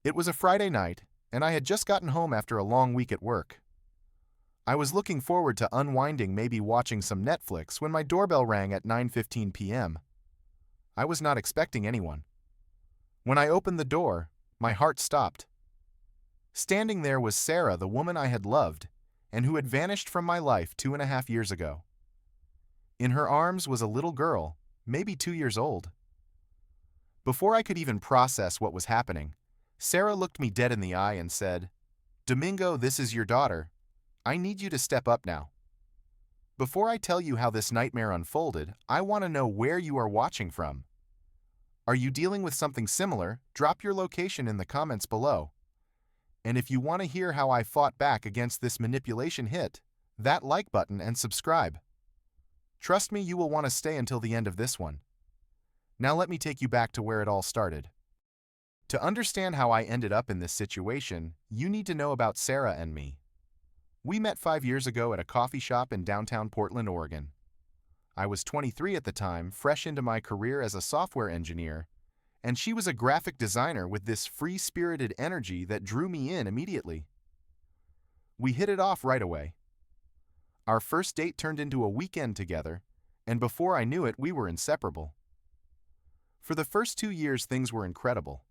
It was a Friday night, and I had just gotten home after a long week at work. I was looking forward to unwinding, maybe watching some Netflix, when my doorbell rang at 9:15 p.m. I was not expecting anyone. When I opened the door, my heart stopped. Standing there was Sarah, the woman I had loved, and who had vanished from my life 2.5 years ago. In her arms was a little girl, maybe 2 years old. Before I could even process what was happening, Sarah looked me dead in the eye and said, "Domingo, this is your daughter. I need you to step up now. Before I tell you how this nightmare unfolded, I want to know where you are watching from. Are you dealing with something similar? Drop your location in the comments below. And if you want to hear how I fought back against this manipulation, hit that like button and subscribe. Trust me, you will want to stay until the end of this one. Now let me take you back to where it all started. To understand how I ended up in this situation, you need to know about Sarah and me. We met 5 years ago at a coffee shop in downtown Portland, Oregon. I was 23 at the time, fresh into my career as a software engineer, and she was a graphic designer with this free-spirited energy that drew me in immediately. We hit it off right away. Our first date turned into a weekend together, and before I knew it, we were inseparable. For the first 2 years, things were incredible.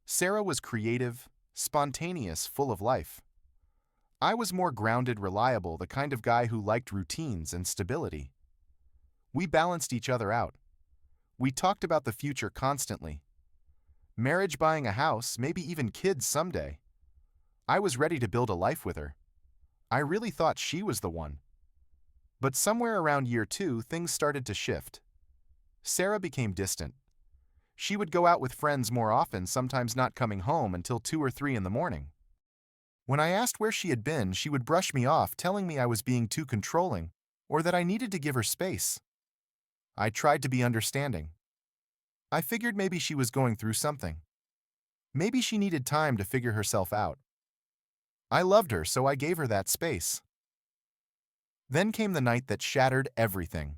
Sarah was creative, spontaneous, full of life. I was more grounded, reliable, the kind of guy who liked routines and stability. We balanced each other out. We talked about the future constantly. Marriage, buying a house, maybe even kids someday. I was ready to build a life with her. I really thought she was the one. But somewhere around year 2, things started to shift. Sarah became distant. She would go out with friends more often, sometimes not coming home until 2 or 3 in the morning. When I asked where she had been, she would brush me off, telling me I was being too controlling, or that I needed to give her space. I tried to be understanding. I figured maybe she was going through something. Maybe she needed time to figure herself out. I loved her, so I gave her that space. Then came the night that shattered everything.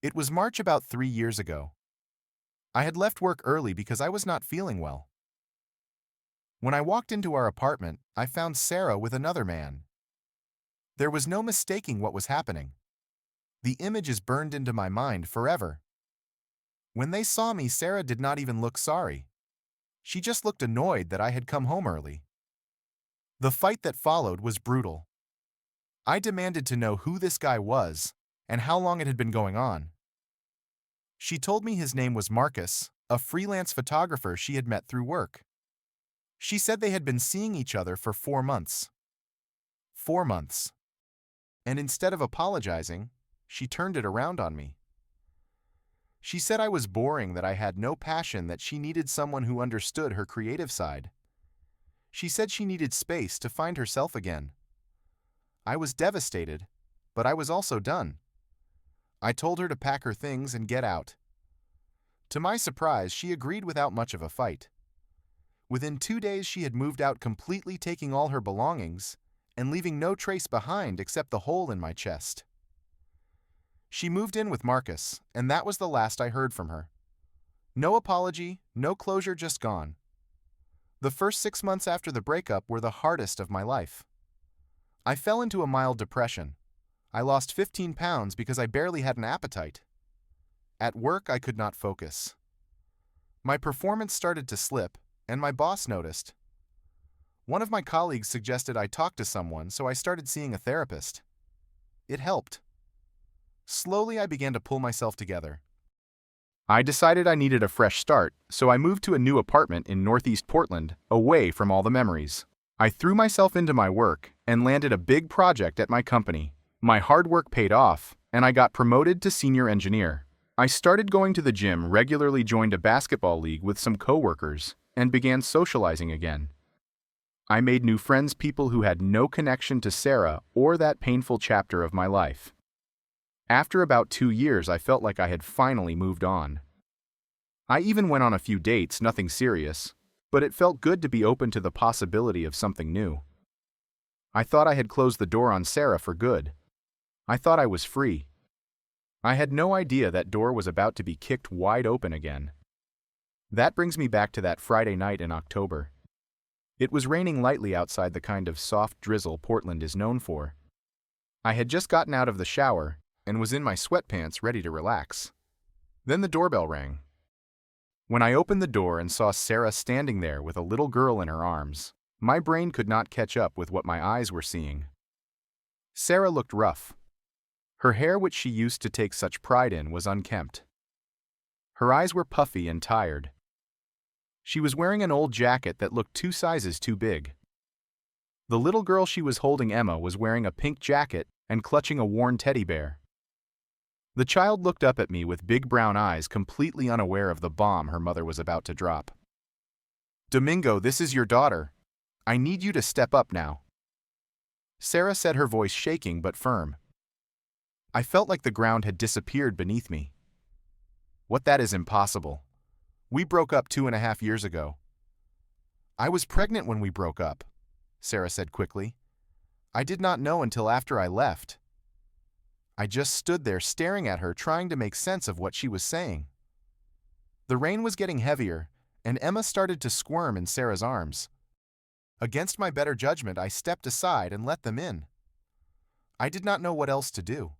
It was March, about 3 years ago. I had left work early because I was not feeling well. When I walked into our apartment, I found Sarah with another man. There was no mistaking what was happening. The image is burned into my mind forever. When they saw me, Sarah did not even look sorry. She just looked annoyed that I had come home early. The fight that followed was brutal. I demanded to know who this guy was and how long it had been going on. She told me his name was Marcus, a freelance photographer she had met through work. She said they had been seeing each other for 4 months. 4 months. And instead of apologizing, she turned it around on me. She said I was boring, that I had no passion, that she needed someone who understood her creative side. She said she needed space to find herself again. I was devastated, but I was also done. I told her to pack her things and get out. To my surprise, she agreed without much of a fight. Within 2 days, she had moved out completely, taking all her belongings and leaving no trace behind except the hole in my chest. She moved in with Marcus, and that was the last I heard from her. No apology, no closure, just gone. The first 6 months after the breakup were the hardest of my life. I fell into a mild depression. I lost 15 pounds because I barely had an appetite. At work, I could not focus. My performance started to slip, and my boss noticed. One of my colleagues suggested I talk to someone, so I started seeing a therapist. It helped. Slowly, I began to pull myself together. I decided I needed a fresh start, so I moved to a new apartment in Northeast Portland, away from all the memories. I threw myself into my work and landed a big project at my company. My hard work paid off, and I got promoted to senior engineer. I started going to the gym, regularly joined a basketball league with some coworkers, and began socializing again. I made new friends, people who had no connection to Sarah or that painful chapter of my life. After about 2 years, I felt like I had finally moved on. I even went on a few dates, nothing serious, but it felt good to be open to the possibility of something new. I thought I had closed the door on Sarah for good. I thought I was free. I had no idea that door was about to be kicked wide open again. That brings me back to that Friday night in October. It was raining lightly outside, the kind of soft drizzle Portland is known for. I had just gotten out of the shower and was in my sweatpants ready to relax. Then the doorbell rang. When I opened the door and saw Sarah standing there with a little girl in her arms, my brain could not catch up with what my eyes were seeing. Sarah looked rough. Her hair, which she used to take such pride in, was unkempt. Her eyes were puffy and tired. She was wearing an old jacket that looked 2 sizes too big. The little girl she was holding, Emma, was wearing a pink jacket and clutching a worn teddy bear. The child looked up at me with big brown eyes, completely unaware of the bomb her mother was about to drop. "Domingo, this is your daughter. I need you to step up now," Sarah said, her voice shaking but firm. I felt like the ground had disappeared beneath me. "What? That is impossible. We broke up 2.5 years ago." "I was pregnant when we broke up," Sarah said quickly. "I did not know until after I left." I just stood there staring at her, trying to make sense of what she was saying. The rain was getting heavier, and Emma started to squirm in Sarah's arms. Against my better judgment, I stepped aside and let them in. I did not know what else to do.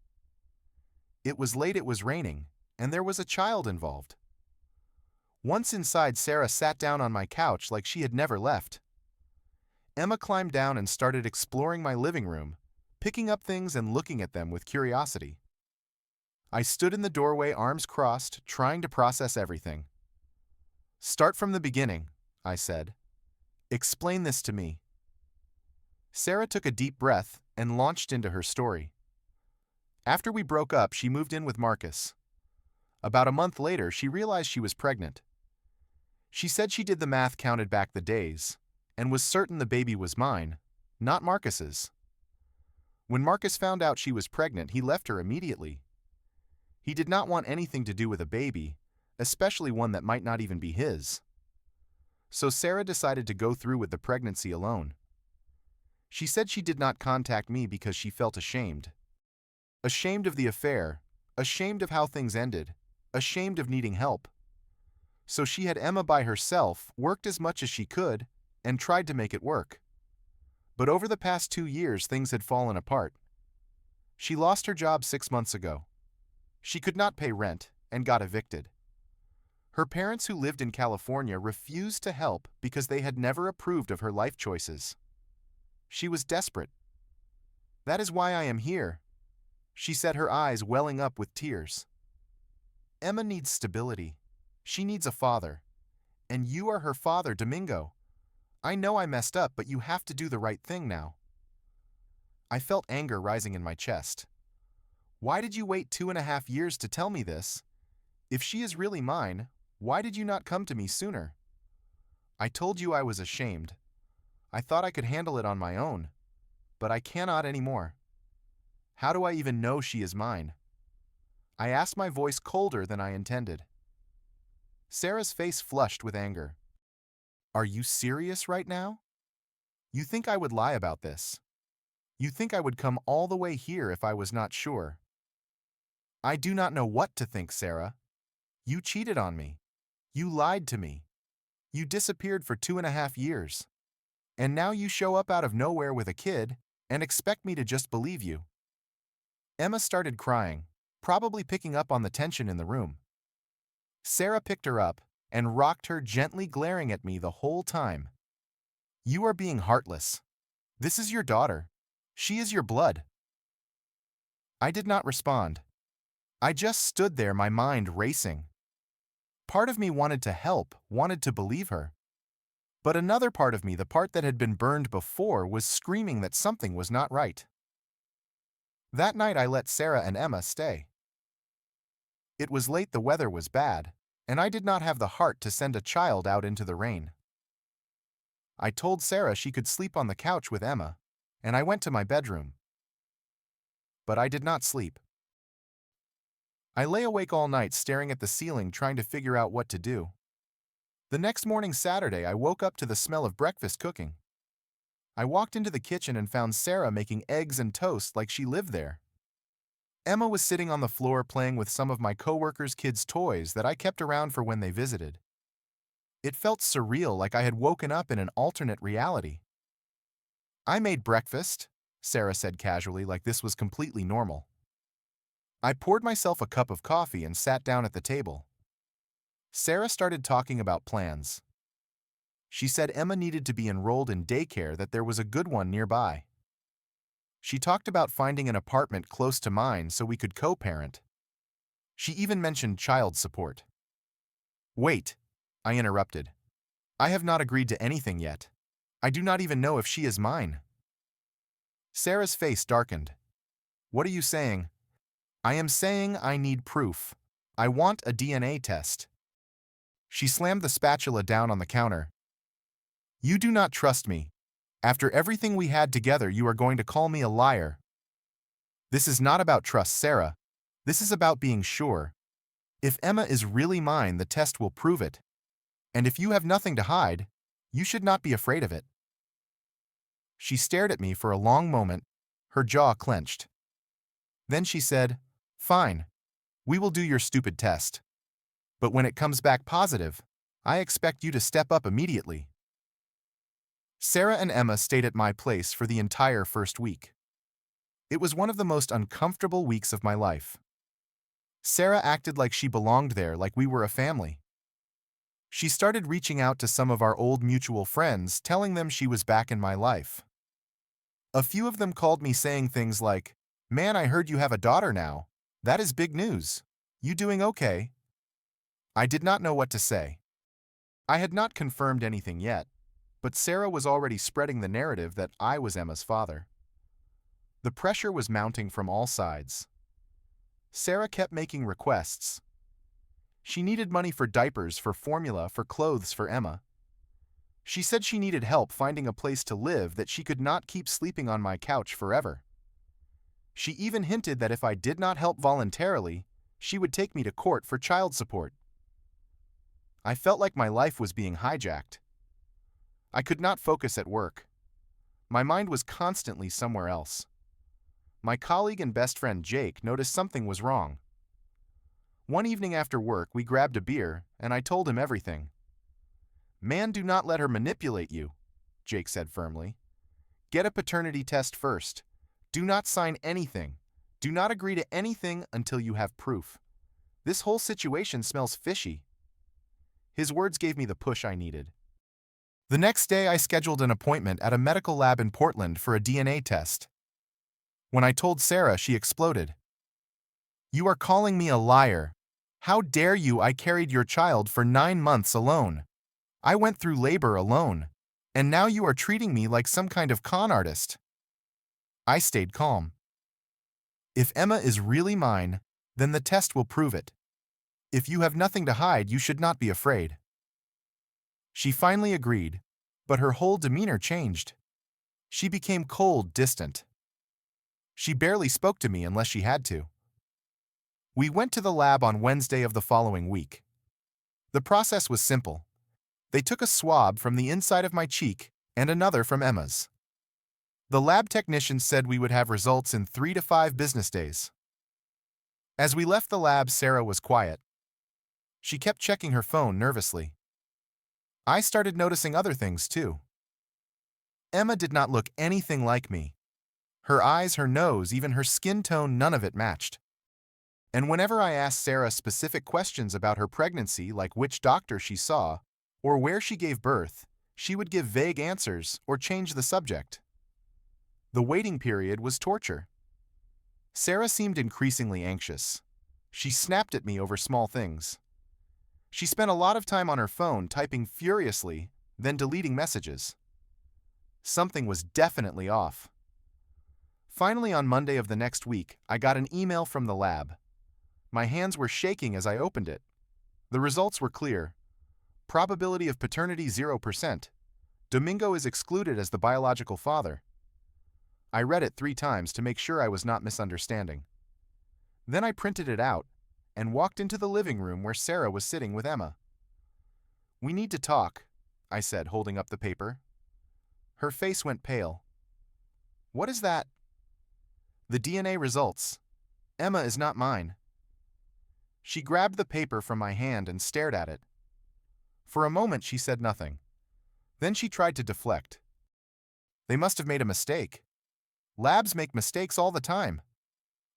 It was late, it was raining, and there was a child involved. Once inside, Sarah sat down on my couch like she had never left. Emma climbed down and started exploring my living room, picking up things and looking at them with curiosity. I stood in the doorway, arms crossed, trying to process everything. "Start from the beginning," I said. "Explain this to me." Sarah took a deep breath and launched into her story. After we broke up, she moved in with Marcus. About a month later, she realized she was pregnant. She said she did the math, counted back the days, and was certain the baby was mine, not Marcus's. When Marcus found out she was pregnant, he left her immediately. He did not want anything to do with a baby, especially one that might not even be his. So Sarah decided to go through with the pregnancy alone. She said she did not contact me because she felt ashamed. Ashamed of the affair, ashamed of how things ended, ashamed of needing help. So she had Emma by herself, worked as much as she could, and tried to make it work. But over the past 2 years, things had fallen apart. She lost her job 6 months ago. She could not pay rent and got evicted. Her parents, who lived in California, refused to help because they had never approved of her life choices. She was desperate. "That is why I am here," she said, her eyes welling up with tears. "Emma needs stability. She needs a father. And you are her father, Domingo. I know I messed up, but you have to do the right thing now." I felt anger rising in my chest. "Why did you wait 2.5 years to tell me this? If she is really mine, why did you not come to me sooner? I told you I was ashamed. I thought I could handle it on my own, but I cannot anymore. How do I even know she is mine?" I asked, my voice colder than I intended. Sarah's face flushed with anger. "Are you serious right now? You think I would lie about this? You think I would come all the way here if I was not sure?" "I do not know what to think, Sarah. You cheated on me. You lied to me. You disappeared for 2.5 years. And now you show up out of nowhere with a kid and expect me to just believe you." Emma started crying, probably picking up on the tension in the room. Sarah picked her up and rocked her gently, glaring at me the whole time. "You are being heartless. This is your daughter. She is your blood." I did not respond. I just stood there, my mind racing. Part of me wanted to help, wanted to believe her. But another part of me, the part that had been burned before, was screaming that something was not right. That night I let Sarah and Emma stay. It was late, the weather was bad, and I did not have the heart to send a child out into the rain. I told Sarah she could sleep on the couch with Emma, and I went to my bedroom. But I did not sleep. I lay awake all night staring at the ceiling, trying to figure out what to do. The next morning, Saturday, I woke up to the smell of breakfast cooking. I walked into the kitchen and found Sarah making eggs and toast like she lived there. Emma was sitting on the floor playing with some of my coworkers' kids' toys that I kept around for when they visited. It felt surreal, like I had woken up in an alternate reality. I made breakfast, Sarah said casually, like this was completely normal. I poured myself a cup of coffee and sat down at the table. Sarah started talking about plans. She said Emma needed to be enrolled in daycare, that there was a good one nearby. She talked about finding an apartment close to mine so we could co-parent. She even mentioned child support. Wait, I interrupted. I have not agreed to anything yet. I do not even know if she is mine. Sarah's face darkened. What are you saying? I am saying I need proof. I want a DNA test. She slammed the spatula down on the counter. You do not trust me. After everything we had together, you are going to call me a liar. This is not about trust, Sarah. This is about being sure. If Emma is really mine, the test will prove it. And if you have nothing to hide, you should not be afraid of it. She stared at me for a long moment, her jaw clenched. Then she said, Fine. We will do your stupid test. But when it comes back positive, I expect you to step up immediately. Sarah and Emma stayed at my place for the entire first week. It was one of the most uncomfortable weeks of my life. Sarah acted like she belonged there, like we were a family. She started reaching out to some of our old mutual friends, telling them she was back in my life. A few of them called me saying things like, Man, I heard you have a daughter now. That is big news. You doing okay? I did not know what to say. I had not confirmed anything yet, but Sarah was already spreading the narrative that I was Emma's father. The pressure was mounting from all sides. Sarah kept making requests. She needed money for diapers, for formula, for clothes for Emma. She said she needed help finding a place to live, that she could not keep sleeping on my couch forever. She even hinted that if I did not help voluntarily, she would take me to court for child support. I felt like my life was being hijacked. I could not focus at work. My mind was constantly somewhere else. My colleague and best friend Jake noticed something was wrong. One evening after work, we grabbed a beer, and I told him everything. Man, do not let her manipulate you, Jake said firmly. Get a paternity test first. Do not sign anything. Do not agree to anything until you have proof. This whole situation smells fishy. His words gave me the push I needed. The next day, I scheduled an appointment at a medical lab in Portland for a DNA test. When I told Sarah, she exploded. You are calling me a liar. How dare you? I carried your child for 9 months alone. I went through labor alone. And now you are treating me like some kind of con artist. I stayed calm. If Emma is really mine, then the test will prove it. If you have nothing to hide, you should not be afraid. She finally agreed, but her whole demeanor changed. She became cold, distant. She barely spoke to me unless she had to. We went to the lab on Wednesday of the following week. The process was simple. They took a swab from the inside of my cheek and another from Emma's. The lab technician said we would have results in 3 to 5 business days. As we left the lab, Sarah was quiet. She kept checking her phone nervously. I started noticing other things too. Emma did not look anything like me. Her eyes, her nose, even her skin tone, none of it matched. And whenever I asked Sarah specific questions about her pregnancy, like which doctor she saw, or where she gave birth, she would give vague answers or change the subject. The waiting period was torture. Sarah seemed increasingly anxious. She snapped at me over small things. She spent a lot of time on her phone, typing furiously, then deleting messages. Something was definitely off. Finally, on Monday of the next week, I got an email from the lab. My hands were shaking as I opened it. The results were clear. Probability of paternity 0%. Domingo is excluded as the biological father. I read it 3 times to make sure I was not misunderstanding. Then I printed it out and walked into the living room where Sarah was sitting with Emma. We need to talk, I said, holding up the paper. Her face went pale. What is that? The DNA results. Emma is not mine. She grabbed the paper from my hand and stared at it. For a moment she said nothing. Then she tried to deflect. They must have made a mistake. Labs make mistakes all the time.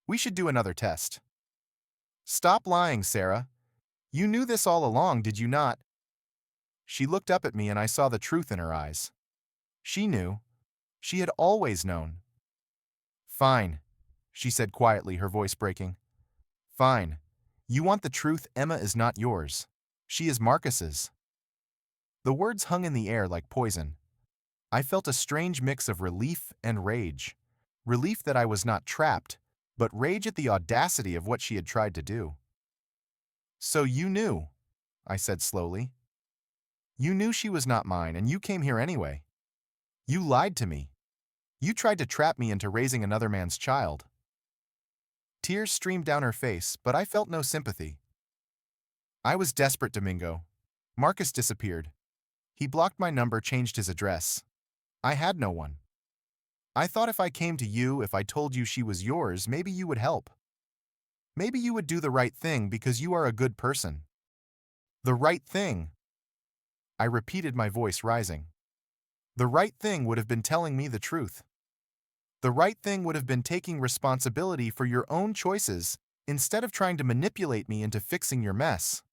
We should do another test. Stop lying, Sarah. You knew this all along, did you not? She looked up at me and I saw the truth in her eyes. She knew. She had always known. Fine, she said quietly, her voice breaking. Fine. You want the truth. Emma is not yours. She is Marcus's. The words hung in the air like poison. I felt a strange mix of relief and rage. Relief that I was not trapped, but rage at the audacity of what she had tried to do. So you knew, I said slowly. You knew she was not mine, and you came here anyway. You lied to me. You tried to trap me into raising another man's child. Tears streamed down her face, but I felt no sympathy. I was desperate, Domingo. Marcus disappeared. He blocked my number, changed his address. I had no one. I thought if I came to you, if I told you she was yours, maybe you would help. Maybe you would do the right thing because you are a good person. The right thing. I repeated, my voice rising. The right thing would have been telling me the truth. The right thing would have been taking responsibility for your own choices instead of trying to manipulate me into fixing your mess.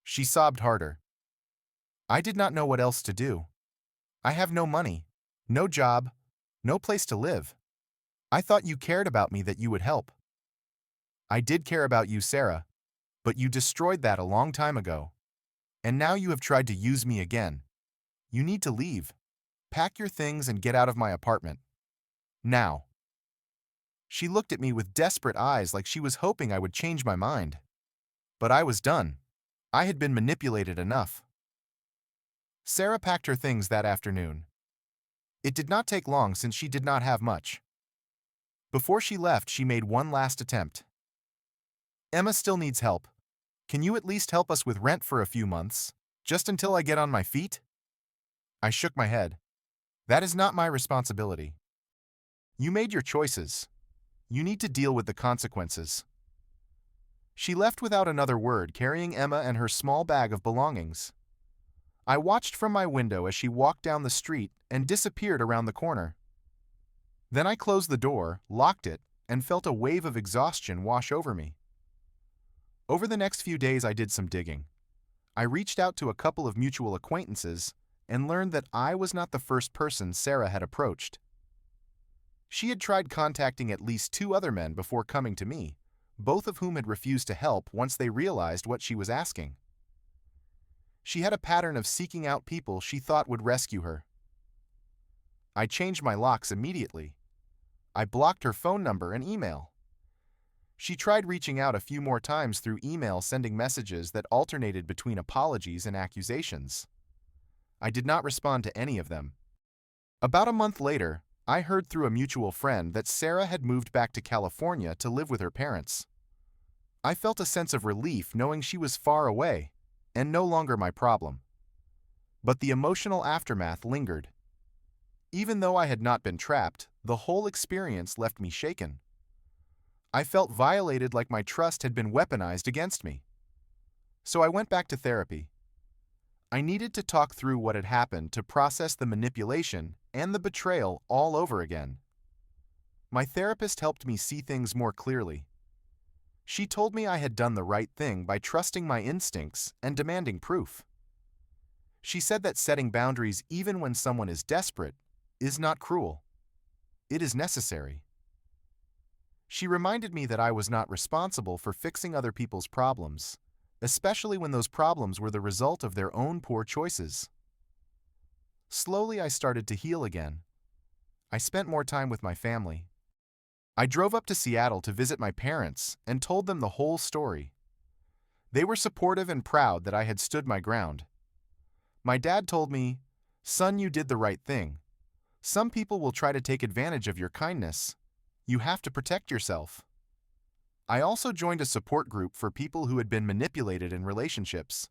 She sobbed harder. I did not know what else to do. I have no money, no job, no place to live. I thought you cared about me, that you would help. I did care about you, Sarah, but you destroyed that a long time ago. And now you have tried to use me again. You need to leave. Pack your things and get out of my apartment. Now. She looked at me with desperate eyes like she was hoping I would change my mind. But I was done. I had been manipulated enough. Sarah packed her things that afternoon. It did not take long since she did not have much. Before she left, she made one last attempt. Emma still needs help. Can you at least help us with rent for a few months, just until I get on my feet? I shook my head. That is not my responsibility. You made your choices. You need to deal with the consequences. She left without another word, carrying Emma and her small bag of belongings. I watched from my window as she walked down the street and disappeared around the corner. Then I closed the door, locked it, and felt a wave of exhaustion wash over me. Over the next few days, I did some digging. I reached out to a couple of mutual acquaintances and learned that I was not the first person Sarah had approached. She had tried contacting at least 2 other men before coming to me, both of whom had refused to help once they realized what she was asking. She had a pattern of seeking out people she thought would rescue her. I changed my locks immediately. I blocked her phone number and email. She tried reaching out a few more times through email, sending messages that alternated between apologies and accusations. I did not respond to any of them. About a month later, I heard through a mutual friend that Sarah had moved back to California to live with her parents. I felt a sense of relief knowing she was far away and no longer my problem. But the emotional aftermath lingered. Even though I had not been trapped, the whole experience left me shaken. I felt violated, like my trust had been weaponized against me. So I went back to therapy. I needed to talk through what had happened to process the manipulation and the betrayal all over again. My therapist helped me see things more clearly. She told me I had done the right thing by trusting my instincts and demanding proof. She said that setting boundaries even when someone is desperate is not cruel. It is necessary. She reminded me that I was not responsible for fixing other people's problems, especially when those problems were the result of their own poor choices. Slowly, I started to heal again. I spent more time with my family. I drove up to Seattle to visit my parents and told them the whole story. They were supportive and proud that I had stood my ground. My dad told me, "Son, you did the right thing. Some people will try to take advantage of your kindness. You have to protect yourself." I also joined a support group for people who had been manipulated in relationships.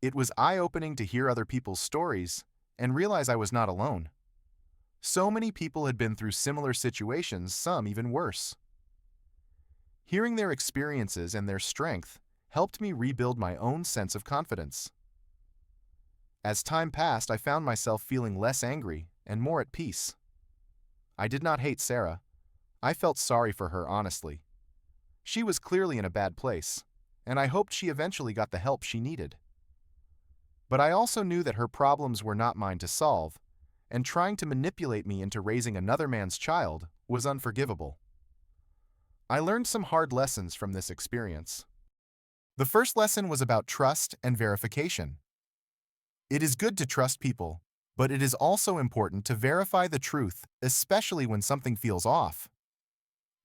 It was eye-opening to hear other people's stories and realize I was not alone. So many people had been through similar situations, some even worse. Hearing their experiences and their strength helped me rebuild my own sense of confidence. As time passed, I found myself feeling less angry and more at peace. I did not hate Sarah. I felt sorry for her, honestly. She was clearly in a bad place, and I hoped she eventually got the help she needed. But I also knew that her problems were not mine to solve, and trying to manipulate me into raising another man's child was unforgivable. I learned some hard lessons from this experience. The first lesson was about trust and verification. It is good to trust people, but it is also important to verify the truth, especially when something feels off.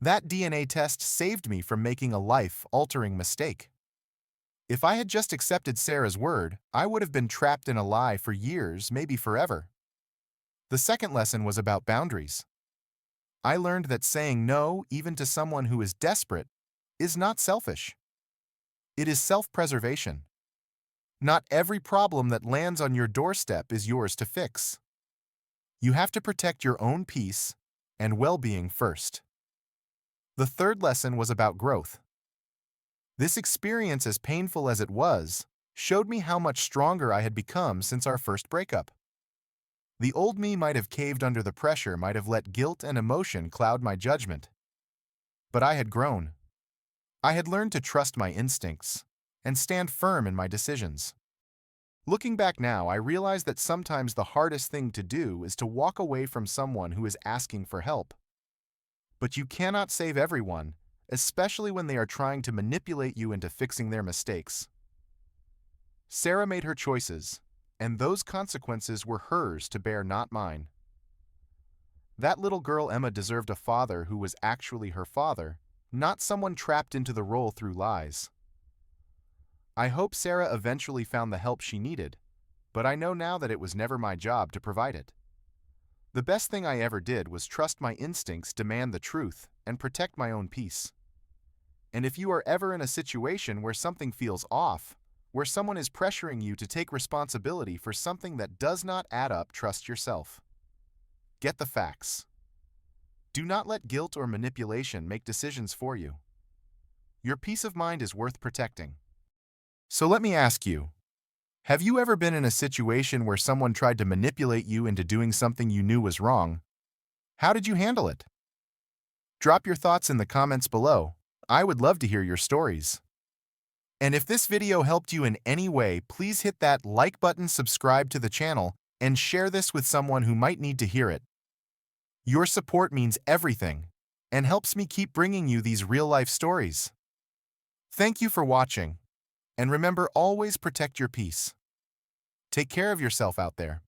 That DNA test saved me from making a life-altering mistake. If I had just accepted Sarah's word, I would have been trapped in a lie for years, maybe forever. The second lesson was about boundaries. I learned that saying no, even to someone who is desperate, is not selfish. It is self-preservation. Not every problem that lands on your doorstep is yours to fix. You have to protect your own peace and well-being first. The third lesson was about growth. This experience, as painful as it was, showed me how much stronger I had become since our first breakup. The old me might have caved under the pressure, might have let guilt and emotion cloud my judgment. But I had grown. I had learned to trust my instincts and stand firm in my decisions. Looking back now, I realize that sometimes the hardest thing to do is to walk away from someone who is asking for help. But you cannot save everyone, especially when they are trying to manipulate you into fixing their mistakes. Sarah made her choices, and those consequences were hers to bear, not mine. That little girl Emma deserved a father who was actually her father, not someone trapped into the role through lies. I hope Sarah eventually found the help she needed, but I know now that it was never my job to provide it. The best thing I ever did was trust my instincts, demand the truth, and protect my own peace. And if you are ever in a situation where something feels off, where someone is pressuring you to take responsibility for something that does not add up, trust yourself. Get the facts. Do not let guilt or manipulation make decisions for you. Your peace of mind is worth protecting. So let me ask you, have you ever been in a situation where someone tried to manipulate you into doing something you knew was wrong? How did you handle it? Drop your thoughts in the comments below. I would love to hear your stories. And if this video helped you in any way, please hit that like button, subscribe to the channel, and share this with someone who might need to hear it. Your support means everything and helps me keep bringing you these real-life stories. Thank you for watching, and remember, always protect your peace. Take care of yourself out there.